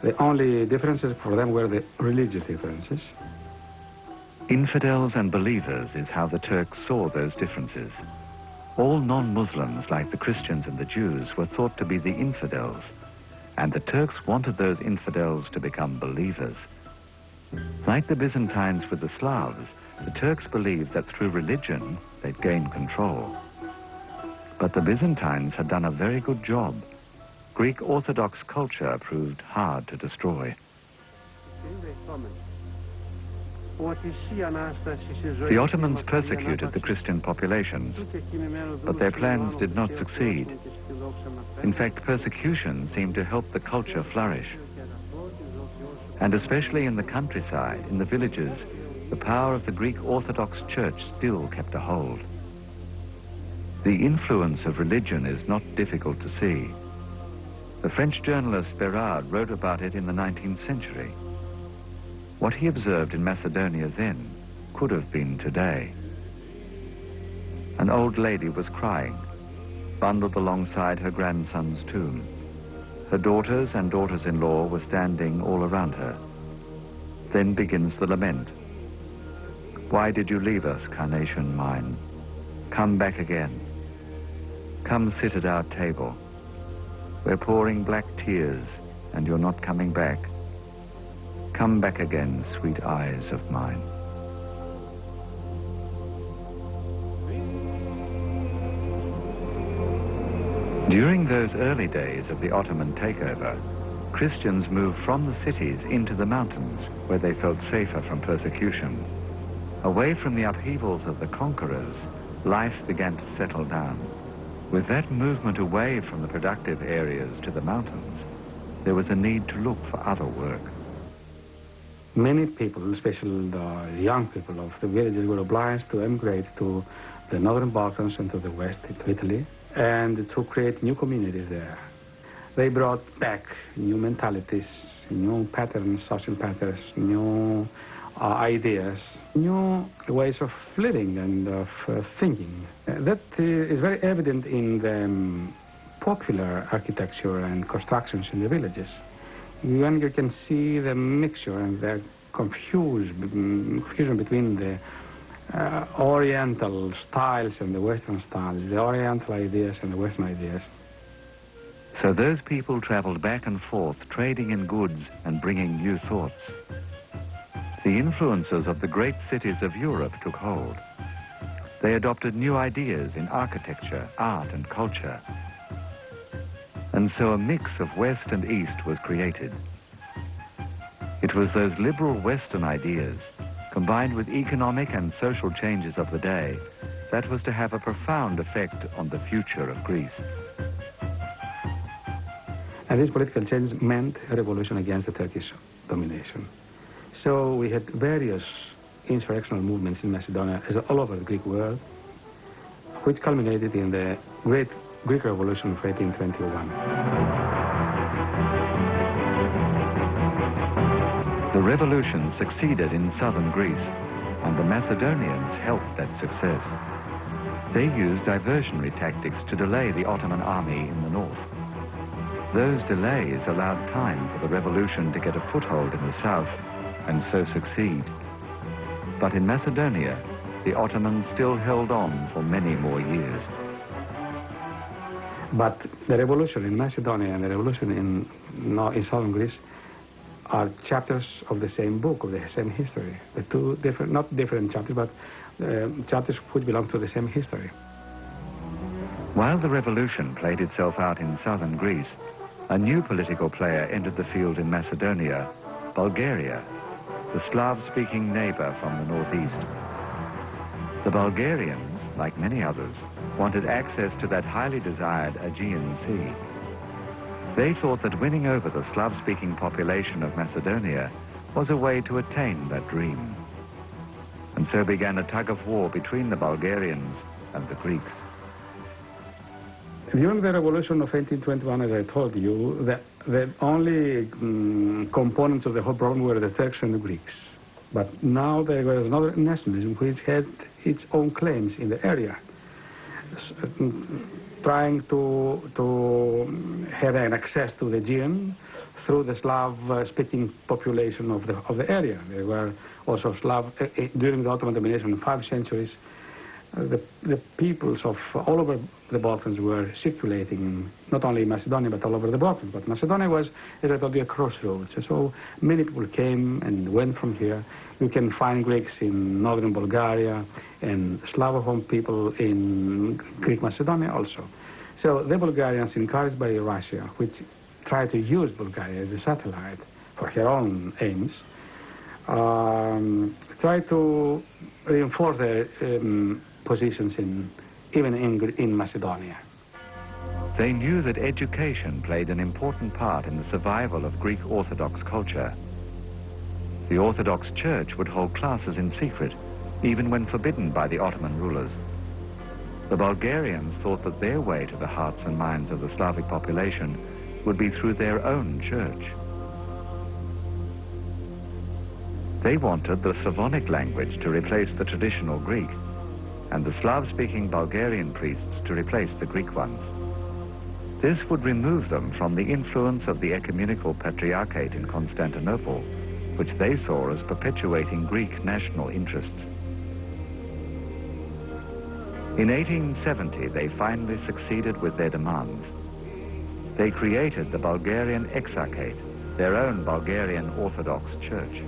The only differences for them were the religious differences. Infidels and believers is how the Turks saw those differences. All non-Muslims, like the Christians and the Jews, were thought to be the infidels, and the Turks wanted those infidels to become believers. Like the Byzantines with the Slavs, the Turks believed that through religion they'd gain control. But the Byzantines had done a very good job. Greek Orthodox culture proved hard to destroy. The Ottomans persecuted the Christian populations, but their plans did not succeed. In fact, persecution seemed to help the culture flourish. And especially in the countryside, in the villages, the power of the Greek Orthodox Church still kept a hold. The influence of religion is not difficult to see. The French journalist Bérard wrote about it in the 19th century. What he observed in Macedonia then could have been today. An old lady was crying, bundled alongside her grandson's tomb. Her daughters and daughters-in-law were standing all around her. Then begins the lament. Why did you leave us, carnation mine? Come back again. Come sit at our table. We're pouring black tears, and you're not coming back. Come back again, sweet eyes of mine. During those early days of the Ottoman takeover, Christians moved from the cities into the mountains, where they felt safer from persecution. Away from the upheavals of the conquerors, life began to settle down. With that movement away from the productive areas to the mountains, there was a need to look for other work. Many people, especially the young people of the villages, were obliged to emigrate to the northern Balkans and to the west, to Italy, and to create new communities there. They brought back new mentalities, new patterns, social patterns, new ideas, new ways of living and of thinking. That is very evident in the popular architecture and constructions in the villages. When you can see the mixture and the confusion between the Oriental styles and the Western styles, the Oriental ideas and the Western ideas. So those people traveled back and forth, trading in goods and bringing new thoughts. The influences of the great cities of Europe took hold. They adopted new ideas in architecture, art and culture. And so a mix of West and East was created. It was those liberal Western ideas, combined with economic and social changes of the day, that was to have a profound effect on the future of Greece. And this political change meant a revolution against the Turkish domination. So we had various insurrectional movements in Macedonia, all over the Greek world, which culminated in the great Greek Revolution of 1821. The revolution succeeded in southern Greece, and the Macedonians helped that success. They used diversionary tactics to delay the Ottoman army in the north. Those delays allowed time for the revolution to get a foothold in the south and so succeed. But in Macedonia, the Ottomans still held on for many more years. But the revolution in Macedonia and the revolution in southern Greece are chapters of the same book, of the same history. The two different, not different chapters, but chapters which belong to the same history. While the revolution played itself out in southern Greece, a new political player entered the field in Macedonia, Bulgaria, the Slav-speaking neighbor from the northeast. The Bulgarians, like many others, wanted access to that highly desired Aegean Sea. They thought that winning over the Slav-speaking population of Macedonia was a way to attain that dream. And so began a tug-of-war between the Bulgarians and the Greeks. During the revolution of 1821, as I told you, the only components of the whole problem were the Turks and the Greeks. But now there was another nationalism which had its own claims in the area, trying to have an access to the Aegean through the Slav-speaking population of the area. There were also Slav, during the Ottoman domination in 5 centuries, the peoples of all over the Balkans were circulating, not only in Macedonia, but all over the Balkans. But Macedonia was, as I told you, a crossroads. So many people came and went from here. You can find Greeks in northern Bulgaria and Slavophone people in Greek Macedonia also. So the Bulgarians, encouraged by Russia, which tried to use Bulgaria as a satellite for her own aims, tried to reinforce their positions even in Macedonia. They knew that education played an important part in the survival of Greek Orthodox culture. The Orthodox Church would hold classes in secret, even when forbidden by the Ottoman rulers. The Bulgarians thought that their way to the hearts and minds of the Slavic population would be through their own church. They wanted the Slavonic language to replace the traditional Greek, and the Slav-speaking Bulgarian priests to replace the Greek ones. This would remove them from the influence of the ecumenical patriarchate in Constantinople, which they saw as perpetuating Greek national interests. In 1870, they finally succeeded with their demands. They created the Bulgarian Exarchate, their own Bulgarian Orthodox Church.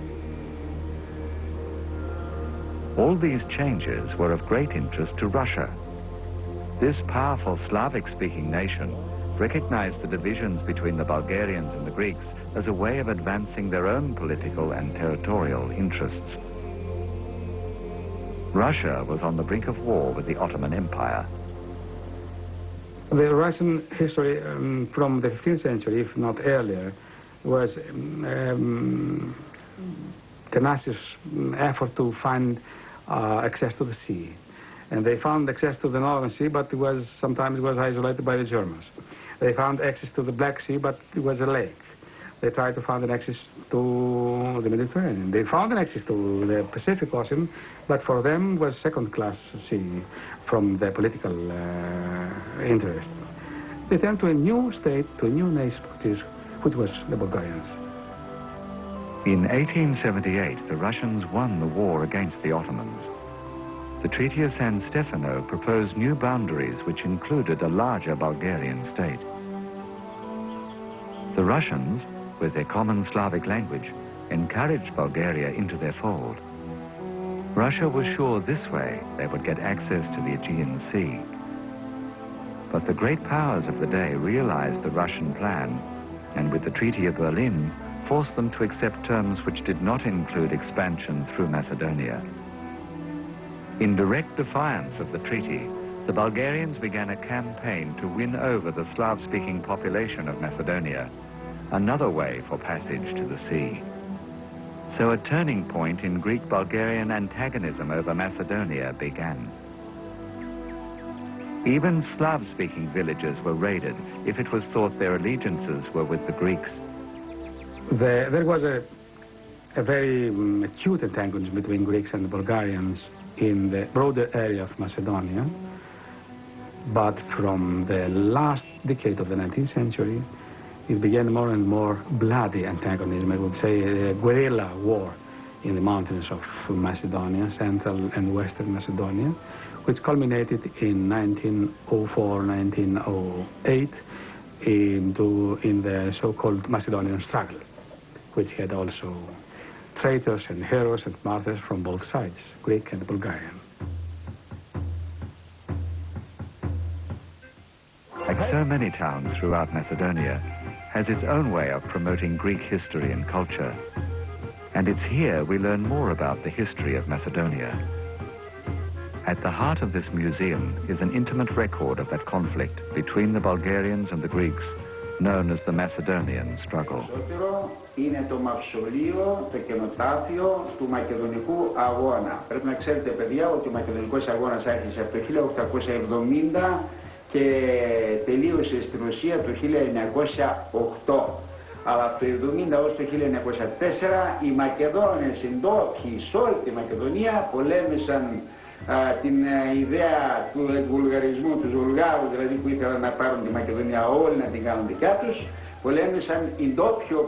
All these changes were of great interest to Russia. This powerful Slavic-speaking nation recognized the divisions between the Bulgarians and the Greeks as a way of advancing their own political and territorial interests. Russia was on the brink of war with the Ottoman Empire. The Russian history from the 15th century, if not earlier, was tenacious effort to find access to the sea. And they found access to the Northern Sea, but sometimes it was isolated by the Germans. They found access to the Black Sea, but it was a lake. They tried to find an access to the Mediterranean. They found an access to the Pacific Ocean, but for them it was second-class sea from their political interest. They turned to a new state, to a new nation, which was the Bulgarians. In 1878, the Russians won the war against the Ottomans. The Treaty of San Stefano proposed new boundaries which included a larger Bulgarian state. The Russians, with their common Slavic language, encouraged Bulgaria into their fold. Russia was sure this way they would get access to the Aegean Sea. But the great powers of the day realized the Russian plan, and with the Treaty of Berlin, forced them to accept terms which did not include expansion through Macedonia. In direct defiance of the treaty, the Bulgarians began a campaign to win over the Slav-speaking population of Macedonia, another way for passage to the sea. So a turning point in Greek-Bulgarian antagonism over Macedonia began. Even Slav-speaking villages were raided if it was thought their allegiances were with the Greeks. There was a very acute antagonism between Greeks and the Bulgarians in the broader area of Macedonia, but from the last decade of the 19th century, it began more and more bloody antagonism, I would say a guerrilla war in the mountains of Macedonia, central and western Macedonia, which culminated in 1904, 1908 in the so-called Macedonian struggle, which had also traitors and heroes and martyrs from both sides, Greek and Bulgarian. Like so many towns throughout Macedonia, has its own way of promoting Greek history and culture. And it's here we learn more about the history of Macedonia. At the heart of this museum is an intimate record of that conflict between the Bulgarians and the Greeks, known as the Macedonian struggle. Είναι το μαυσολείο, το κενοτάφιο του Μακεδονικού αγώνα. Πρέπει να ξέρετε, παιδιά, ότι ο Μακεδονικός αγώνας άρχισε από το 1870 και τελείωσε στην Ρωσία το 1908. Αλλά από το 1970 ως το 1904 οι Μακεδόνες εντόπιοι σε όλη τη Μακεδονία πολέμησαν την ιδέα του βουλγαρισμού, τους Βουλγάρους δηλαδή που ήθελαν να πάρουν τη Μακεδονία όλοι να την κάνουν δικιά τους, πολέμησαν οι ντόπιο